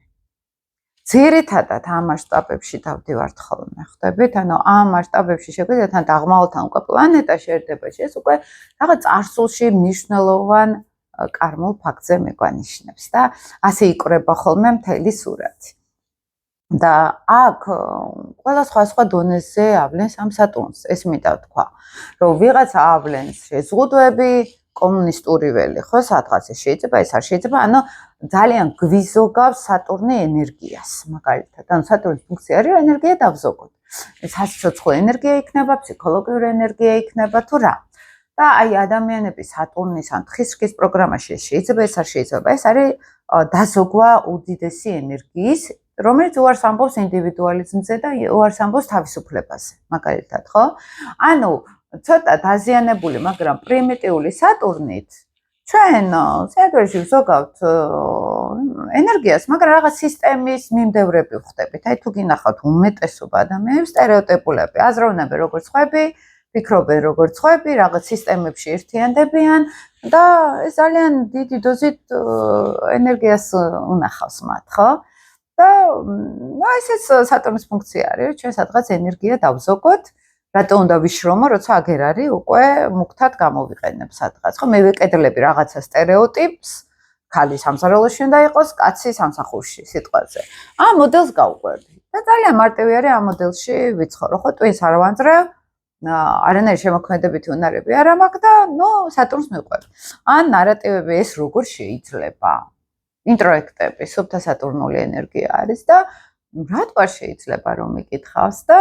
ძირითადად ამ მასშტაბებში დავდივართ ხოლმე, ხვდებით? ანუ ამ მასშტაბებში შეგვიძლია თან დაღმავალთან უკვე პლანეტა შეერთებაში, ეს უკვე რაღაც წარსულში მნიშვნელოვან კარმულ ფაქტზე მეგვანიშნებს და ასე იკვრება ხოლმე მთელი სურათი. და აქ ყველა სხვა დონეზე ავლენს ამ სატურნს, ეს მინდა ვთქვა, რომ ვიღაცა ავლენს შეზღუდვები, კომუნისტური ველი, ხო, სადღაც შეიძლება, ეს არ შეიძლება, ანუ ძალიან გვიზოგავს სატურნი ენერგიას, მაგალითად, ანუ სატურნის ფუნქცია არის, რომ ენერგია დავზოგოთ. ეს საცოცხლო ენერგია იქნება, ფსიქოლოგიური ენერგია იქნება თუ რა. და აი ადამიანების სატურნის ან თხისქის პროგრამაში შეიძლება, ეს არ შეიძლება, ეს არის დაზოგვა უდიდესი ენერგიის, რომელიც უარს ამბობს ინდივიდუალიზმზე და უარს ამბობს თავისუფლებაზე, მაგალითად, ხო? ანუ ცოტა დაზიანებული, მაგრამ პრიმიტიული სატურნით ჩვენ სიახლოვეში ვზოგავთ ენერგიას, მაგრამ რაღაც სისტემის მიმდევრები ვხდებით. აი თუ გინახავთ უმეტესობა ადამიანებს სტერეოტიპულები, აზროვნებენ როგორც ხვები, ფიქრობენ როგორც ხვები, რაღაც სისტემებში ერთიანდებიან და ეს ძალიან დიდი დოზით ენერგიას უნახავს მათ, ხო? და ესეც სატურნის ფუნქცია არის, ჩვენ სადღაც ენერგია დავზოგოთ. რატო უნდა ვიშრომო, როცა აგერ არის უკვე მუქთად გამოვიყენებ სადღაც. ხო, მე ვეკედლები რაღაცა სტერეოტიპს, ქალი სამზარეულოში უნდა იყოს, კაცი სამსახურში სიტყვაზე. ამ მოდელს გავყვები. და ძალიან მარტივი არის ამ მოდელში ვიცხოვრო. ხო, ტვინს არ ვანძრევ, არანაირი შემოქმედებითი უნარები არ მაქვს და სატურნს მიყვება. ან ნარატივები ეს როგორ შეიძლება? ინტროექტები, სუფთა სატურნული ენერგია არის და რატო არ შეიძლება რომ მიკითხავს და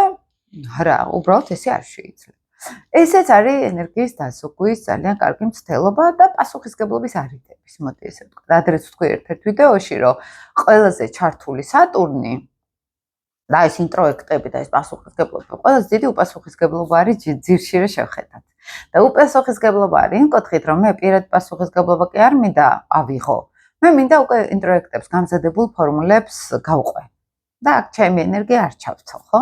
არა, უბრალოდ ესე არ შეიძლება. ესეც არის ენერგიის დასუქვის ძალიან კარგი მცდელობა და პასუხისგებლობის არიდების, მოდი ესე ვთქვა. ადრეც ვთქვი ერთ-ერთ ვიდეოში, რომ ყველაზე ჩართული სატურნი და ეს ინტროექტები და ეს პასუხისგებლობა, ყველაზე დიდი უპასუხისგებლობა არის ძირში რომ შევხედათ. და უპასუხისგებლობა არის იმ კუთხით, რომ მე პირად პასუხისგებლობა კი არ მინდა ავიღო. მე მინდა უკვე ინტროექტებს, გამზადებულ ფორმულებს გავყვე. და აქ ჩემი ენერგია არ ჩავცო, ხო?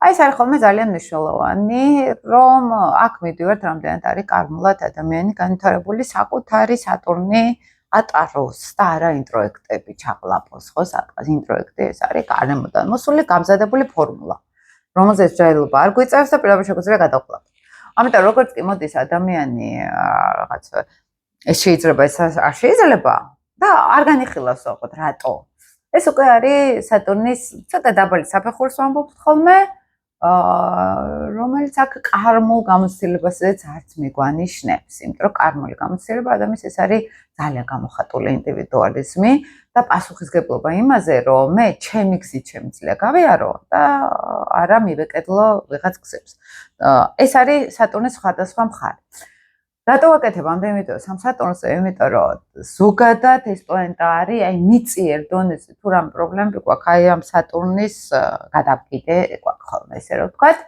აი ეს არის ხოლმე ძალიან მნიშვნელოვანი, რომ აქ მიდივართ რამდენად არის კარმულად ადამიანი განვითარებული საკუთარი სატურნი ატაროს და არა ინტროექტები ჩაღლაპოს, ხო? სადღაც ინტროექტი ეს არის გარემოდან მოსული გამზადებული ფორმულა, რომელზეც ჯაილობა არ გვიწევს და პირდაპირ შეგვიძლია გადავყლაპოთ. ამიტომ როგორც კი მოდის ადამიანი რაღაც ეს შეიძლება ეს არ შეიძლება და არ განიხილავს უყოდ რატო. ეს უკვე არის სატურნის ცოტა დაბალი საფეხურს ვამბობთ ხოლმე, რომელიც აქ კარმულ გამოცდილებასაც არც მიგვანიშნებს, იმიტომ რომ კარმული გამოცდილება ადამიანის ეს არის ძალიან გამოხატული ინდივიდუალიზმი და პასუხისგებლობა იმაზე, რომ მე ჩემი გზით შემიძლია გავიარო და არა მივეკედლო ვიღაც გზებს. ეს არის სატურნის სხვადასხვა მხარე. რატო ვაკეთებ ამდენ ვიდეოს ამ სატურნზე? იმიტომ რომ ზოგადად ეს პლანეტა არის, აი მიწიერ დონეზე თუ რამ პრობლემები გვაქვს, აი ამ სატურნის გადაბკიდე გვაქვს ხოლმე, ესე რომ ვთქვათ,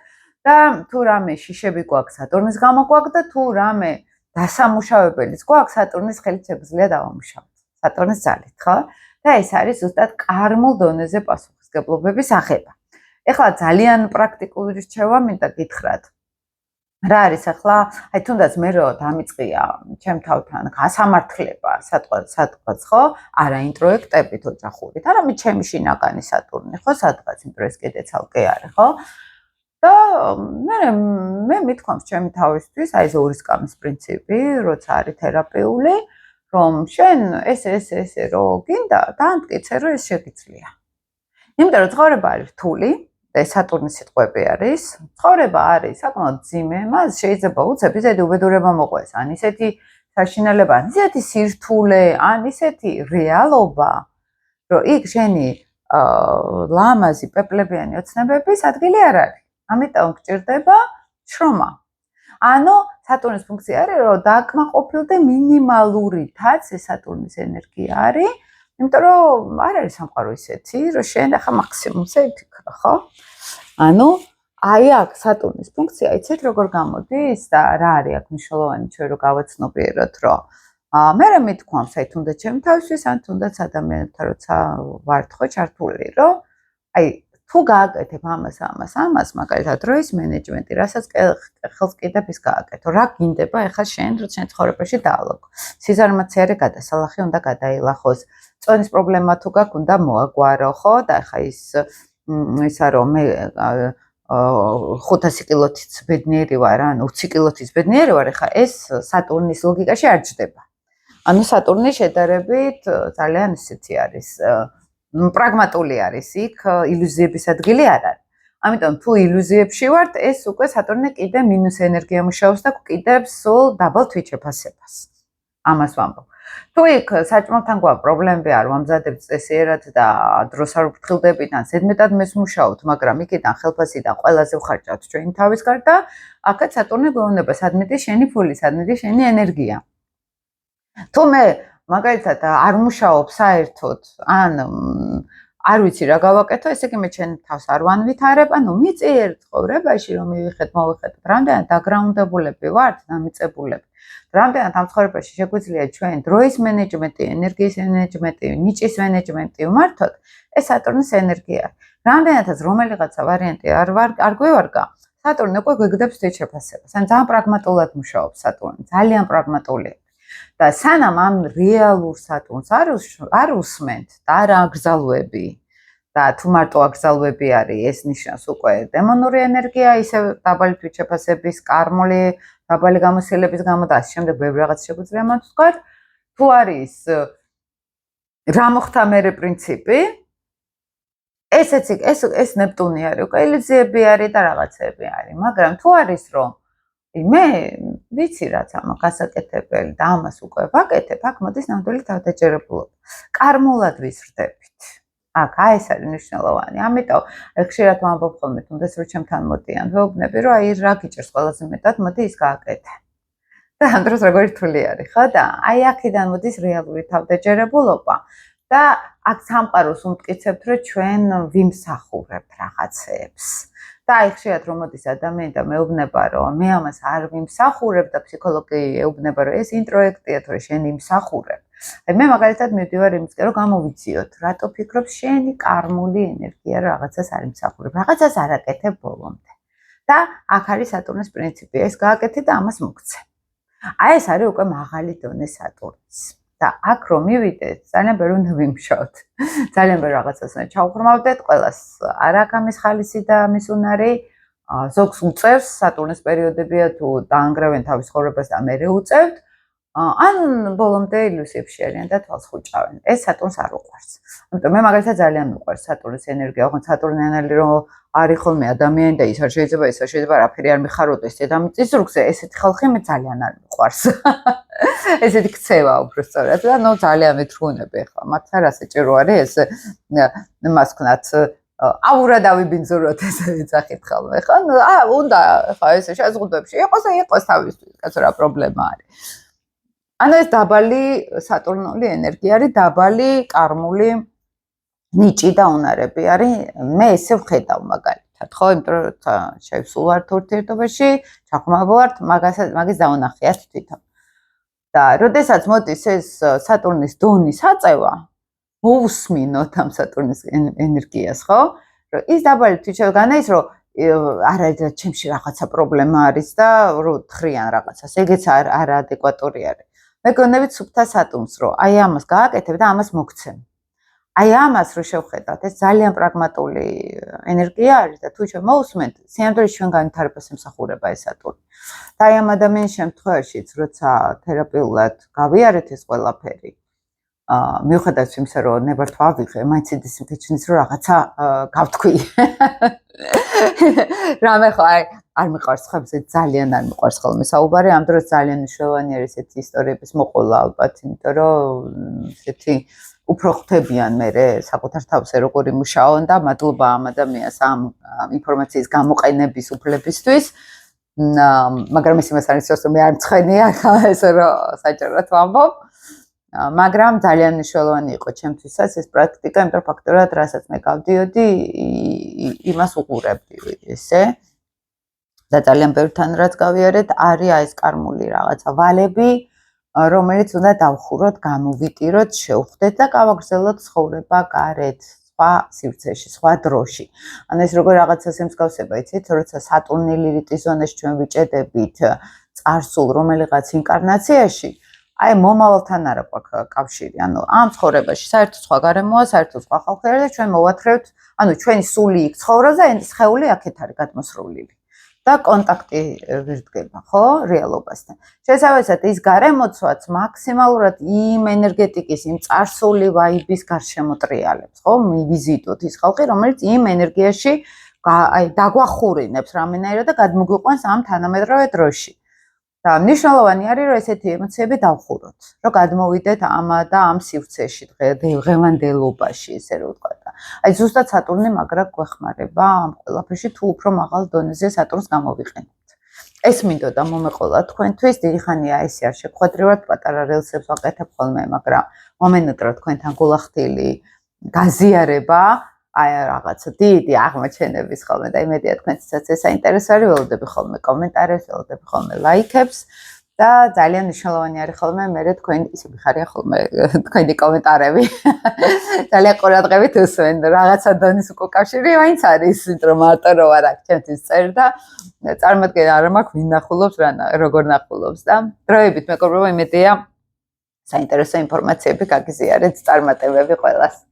და თუ რამე შიშები გვაქვს სატურნის გამო გვაქვს და თუ რამე დასამუშავებელიც გვაქვს, სატურნის ხელით შეგვიძლია დავამუშავოთ. სატურნის ძალით, ხო? და ეს არის ზუსტად კარმულ დონეზე პასუხისგებლობების აღება. ეხლა ძალიან პრაქტიკული რჩევა მინდა გითხრათ. რა არის ახლა, აი თუნდაც მე რო დამიწყია ჩემ თავთან გასამართლება, სადღაც ხო, არა ინტროექტებით ოჯახურით, არამედ ჩემი შინაგანი სატურნი, ხო, სადღაც იმ დროს კიდე ცალკე არის, ხო? და მე მithქვამს ჩემი თავისთვის, აი ეს ორი სკამის პრინციპი, როცა არის თერაპიული, რომ შენ ესე რო გინდა, დაამტკიცე, რომ ეს შეგიძლია. იმიტომ რომ ცხოვრება არის რთული და სატურნის სიტყვები არის, ცხოვრება არის საკმაოდ ძიმე, მას შეიძლება უცებ ისეთი უბედურება მოყვეს, ან ისეთი საშინელება, ან ისეთი სირთულე, ან ისეთი რეალობა, რომ იქ შენი ლამაზი პეპლებიანი ოცნებების ადგილი არ არის. ამიტომ გჭირდება შრომა. ანუ სატურნის ფუნქცია არის, რომ დააკმაყოფილდე მინიმალურითაც ეს სატურნის ენერგია არის, იმიტომ რომ არ არის სამყარო ისეთი, რომ შენ ახლა მაქსიმუმზე იფიქრო, ხო? ანუ აი აქ სატურნის ფუნქცია იცით როგორ გამოდის და რა არის აქ მნიშვნელოვანი ჩვენ რო გავაცნობიეროთ, რომ მე მithქვამს, აი თუნდაც ჩემი თავისთვის, ან თუნდაც ადამიანებთან როცა ვართ ხო ჩართული, რომ აი თუ გააკეთებ ამას, მაგალითად დროის მენეჯმენტი, რასაც ხელს კიდევ ის გააკეთო, რა გინდება ახლა შენ რო შენ ცხოვრებაში დაალოქ. სიზარმაცე არის გადასალახი უნდა გადაილახოს. წონის პრობლემა თუ გაქვს, უნდა მოაგვარო, ხო? და ახლა ისა რომ მე 500 კილოთიც ბედნიერი ვარ, ან 20 კილოთიც ბედნიერი ვარ, ახლა ეს სატურნის ლოგიკაში არ ჯდება. ანუ სატურნი შედარებით ძალიან ისეთი არის, პრაგმატული არის, იქ ილუზიების ადგილი არ არის. ამიტომ თუ ილუზიებში ვართ, ეს უკვე სატურნი კიდე მინუს ენერგია მუშაობს და კიდევ სულ დაბალ თვითშეფასებას. ამას ვამბობ. თუ იქ საჭმელთან გვაქვს პრობლემები არ ვამზადებთ წესიერად და დროს არ ვფრთხილდებით, ან ზედმეტად მეს მუშაობთ, მაგრამ იქიდან ხელფასიდან ყველაზე ვხარჯავთ ჩვენი თავის გარდა, აქაც სატურნი გვეუბნება, სადმედი შენი ფული, სადმედი შენი ენერგია. თუ მე მაგალითად არ მუშაობ საერთოდ, ან არ ვიცი რა გავაკეთო, ესე იგი მე ჩემ თავს არ ვანვითარებ, ანუ მიწიერ ცხოვრებაში რომ მოვიხეთ, რამდენად დაგრაუნდებულები ვართ, დამიწებულები. რამდენად ამ ცხოვრებაში შეგვიძლია ჩვენ დროის მენეჯმენტი, ენერგიის მენეჯმენტი, ნიჭის მენეჯმენტი ვმართოთ, ეს სატურნის ენერგია. რამდენადაც რომელიღაცა ვარიანტი არ გვევარგა, სატურნი უკვე გვიგდებს თვითშეფასებას. ან ძალიან პრაგმატულად მუშაობს სატურნი, ძალიან პრაგმატულია. და სანამ ამ რეალურ სატურნს არ უსმენთ და არ აგზალვები და თუ მარტო აგზალვები არის, ეს ნიშნავს უკვე დემონური ენერგია, ისე დაბალი თვითშეფასების, კარმული დაბალი გამოცდილების გამო და ასე შემდეგ ბევრი რაღაც შეგვიძლია მათ ვთქვათ. თუ არის რა მოხდა მერე პრინციპი, ეს ნეპტუნი არის, უკვე ილუზიები არის და რაღაცები არის, მაგრამ თუ არის რომ მე ვიცი რაც ამ გასაკეთებელი და ამას უკვე ვაკეთებ, აქ მოდის ნამდვილი თავდაჯერებულობა. კარმულად ვიზრდებით. აქ ეს არის მნიშვნელოვანი. ამიტომ ხშირად ვამბობ ხოლმე, თუნდაც რომ ჩემთან მოდიან ვეუბნები, რომ აი რა გიჭირს ყველაზე მეტად, მოდი ის გააკეთე. და ამ დროს როგორი რთული არის, ხო? და აი აქედან მოდის რეალური თავდაჯერებულობა. და აქ სამყაროს უმტკიცებთ, რომ ჩვენ ვიმსახურებთ რაღაცეებს. და აი ხშირად რომ მოდის ადამიანი და მეუბნება, რომ მე ამას არ ვიმსახურებ და ფსიქოლოგი ეუბნება, რომ ეს ინტროექტია, თუ შენ იმსახურებ. აი მე მაგალითად მივდივარ იმისკენ, რომ გამოვიძიოთ, რატო ფიქრობ შენი კარმული ენერგია რაღაცას არ იმსახურებ, რაღაცას არ აკეთებ ბოლომდე. და აქ არის სატურნის პრინციპი, ეს გააკეთე და ამას მოგცე. აი ეს არის უკვე მაღალი დონე სატურნის. და აქ რომ მივიდეთ, ძალიან ბევრი უნდა ვიმშოთ. ძალიან ბევრი რაღაცას უნდა ჩავღრმავდეთ, ყველას არ აქვს ამის ხალისი და ამის უნარი. ზოგს უწევს სატურნის პერიოდებია თუ დაანგრევენ თავის ცხოვრებას და მერე უწევთ. ან ბოლომდე ილუზიებში არიან და თვალს ხუჭავენ. ეს სატურნს არ უყვარს. ამიტომ მე მაგალითად ძალიან მიყვარს სატურნის ენერგია, ოღონდ სატურნიანალი რომ არის ხოლმე ადამიანი და ის არ შეიძლება რაფერი არ მიხაროდეს დედამიწის ზურგზე, ესეთი ხალხი მე ძალიან არ მიყვარს. ესეთი ქცევა უბრალოდ და ნუ ძალიან მithunebe ახლა მათ რა საჭირო არის ეს მას ვქნათ აურა დავიბინძუროთ ესეთი სახით ხოლმე ხო უნდა ხა ეს შეზღუდვებში იყოს თავისთვის კაცო რა პრობლემა არის ანუ ეს დაბალი სატურნული ენერგია არის დაბალი კარმული ნიჭი და უნარები არის მე ესე ვხედავ მაგალითად ხო იმიტომ რომ შევსულ ვართ ურთიერთობაში ჩახმაბო ვართ მაგის დაუნახიათ თვითონ და როდესაც მოდის ეს სატურნის დონის აწევა მოусმინოთ ამ სატურნის ენერგიას ხო რომ ის დაბალი თვითონ ის რომ არა ჩემში რაღაცა პრობლემა არის და რომ თხრიან რაღაცას ეგეც არ ადეკვატური არის მე გონებით სუფთა სატურნს რომ აი ამას გააკეთებ და ამას მოგცემ აი ამას რო შევხედავთ ეს ძალიან პრაგმატული ენერგია არის და თუ ჩვენ მოусმენთ სიამოვნებით ჩვენ განვითარებას ემსახურება ეს სატურნი და აი ამ ადამიანის შემთხვევაშიც როცა თერაპიულად გავიარეთ ეს ყველაფერი მიუხედავად იმისა რომ ნებართ ვავიღე მაინც ის მქეჩნის რომ რაღაცა გავთქვი რამე ხო აი არ მიყვარს ხებზე ძალიან არ მიყვარს ხოლმე საუბარი ამ დროს ძალიან მნიშვნელოვანი არის ესეთი ისტორიების მოყოლა ალბათ იმიტომ რომ ესეთი უფრო ხვდებიან მე საკუთარ თავზე როგორი მუშაობენ და მადლობა ამ ადამიანს ამ ინფორმაციის გამოყენების უფლებისთვის მაგრამ ის იმას არის რომ მე არ მცხენია ესე რომ საჭიროდ ვამბობ მაგრამ ძალიან მნიშვნელოვანი იყო ჩემთვისაც ეს პრაქტიკა იმიტომ ფაქტორად რასაც მე გავდიოდი იმას უყურებდი ესე და ძალიან ბევრთან რაც გავიარეთ არის ეს კარმული რაღაცა ვალები რომელიც უნდა დავხუროთ, გამოვიტიროთ, შევხვდეთ და გავაგრძელოთ ცხოვრება გარეთ, სხვა სივრცეში, სხვა დროში. ანუ ეს როგორ რაღაცას ემსგავსება, იცით, როცა სატურნი ლილიტის ზონაში ჩვენ ვიჭედებით წარსულ რომელიღაც ინკარნაციაში, აი მომავალთან არ აქვს კავშირი. ანუ ამ ცხოვრებაში საერთოდ სხვა გარემოა, საერთოდ სხვა ხალხი არის და ჩვენ მოვათხრევთ, ანუ ჩვენი სული იქ ცხოვრობს და სხეული აქეთ არის გადმოსროლილი. და კონტაქტი ვირდგება, ხო, რეალობასთან. შესაბამისად, ის გარემოცვაც მაქსიმალურად იმ ენერგეტიკის, იმ წარსული ვაიბის გარშემო ტრიალებს, ხო? მივიზიტოთ ის ხალხი, რომელიც იმ ენერგიაში აი დაგვახურინებს რამენაირად და გადმოგვიყვანს ამ თანამედროვე დროში. და მნიშვნელოვანი არის, რომ ესეთი ემოციები დავხუროთ, რომ გადმოვიდეთ ამ და ამ სივრცეში, დღევანდელობაში, ესე რომ ვთქვა. აი ზუსტად სატურნი მაგრა გვეხმარება ამ ყველაფერში თუ უფრო მაღალ დონეზე სატურნს გამოვიყენებთ. ეს მინდოდა მომეყოლა თქვენთვის, დიდი ხანია ესე არ შეგხვედრივართ, პატარა რელსებს ვაკეთებ ხოლმე, მაგრამ მომენატრა თქვენთან გულახდილი გაზიარება, აი რაღაცა დიდი აღმოჩენების ხოლმე და იმედია თქვენთვისაც ეს საინტერესო არის, ველოდები ხოლმე კომენტარებს, ველოდები ხოლმე ლაიქებს. და ძალიან მნიშვნელოვანი არის ხოლმე მე თქვენ ისე მიხარია ხოლმე თქვენი კომენტარები. ძალიან ყურადღებით უსვენ რაღაცა დონის უკავშირი მაინც არის, იმიტომ რომ მარტო რო არ აქვს ჩემთვის წერ და წარმოადგენს არ მაქვს ვინ ნახულობს რა როგორ ნახულობს და დროებით მეკობრებო იმედია საინტერესო ინფორმაციები გაგიზიარეთ წარმატებები ყველას.